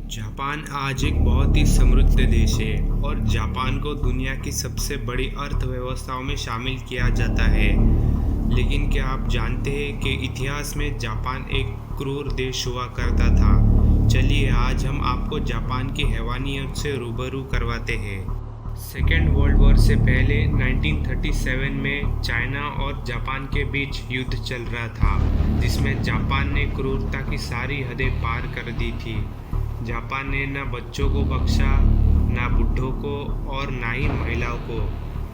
Japan आज एक बहुत ही समृद्ध देश है और जापान को दुनिया की सबसे बड़ी अर्थव्यवस्थाओं में शामिल किया जाता है। लेकिन क्या आप जानते हैं कि इतिहास में जापान एक क्रूर देश हुआ करता था। चलिए आज हम आपको जापान की हैवानियत से रूबरू करवाते हैं। सेकेंड वर्ल्ड वॉर से पहले 1937 में चाइना और जापान के बीच युद्ध चल रहा था, जिसमें जापान ने क्रूरता की सारी हदें पार कर दी थी। जापान ने न बच्चों को बख्शा, न बूढ़ों को और न ही महिलाओं को।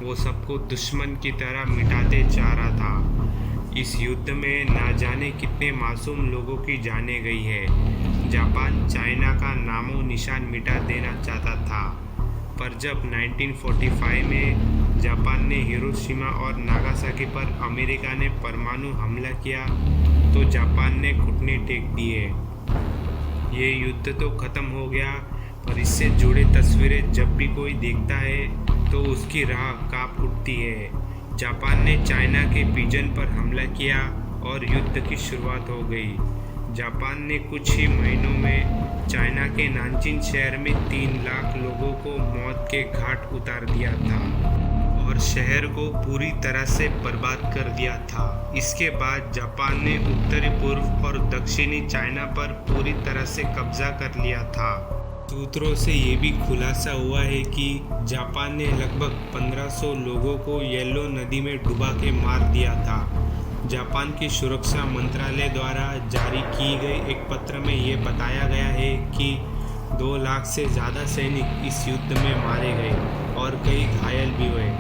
वो सबको दुश्मन की तरह मिटाते जा रहा था। इस युद्ध में न जाने कितने मासूम लोगों की जानें गई है। जापान चाइना का नामो निशान मिटा देना चाहता था, पर जब 1945 में जापान ने हिरोशिमा और नागासाकी पर अमेरिका ने परमाणु हमला किया तो जापान ने घुटने टेक दिए। ये युद्ध तो ख़त्म हो गया, पर इससे जुड़े तस्वीरें जब भी कोई देखता है तो उसकी राह कांप उठती है। जापान ने चाइना के पिजन पर हमला किया और युद्ध की शुरुआत हो गई। जापान ने कुछ ही महीनों में चाइना के नानजिंग शहर में 3 लाख लोगों को मौत के घाट उतार दिया था और शहर को पूरी तरह से बर्बाद कर दिया था। इसके बाद जापान ने उत्तरी पूर्व और दक्षिणी चाइना पर पूरी तरह से कब्जा कर लिया था। सूत्रों से ये भी खुलासा हुआ है कि जापान ने लगभग 1500 लोगों को येलो नदी में डुबा के मार दिया था। जापान की सुरक्षा मंत्रालय द्वारा जारी की गई एक पत्र में ये बताया गया है कि 2 लाख से ज़्यादा सैनिक इस युद्ध में मारे गए और कई घायल भी हुए।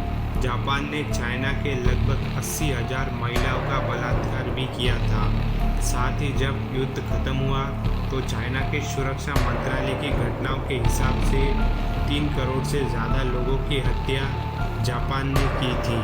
जापान ने चाइना के लगभग 80,000 महिलाओं का बलात्कार भी किया था। साथ ही जब युद्ध खत्म हुआ तो चाइना के सुरक्षा मंत्रालय की घटनाओं के हिसाब से 3 करोड़ से ज़्यादा लोगों की हत्या जापान ने की थी।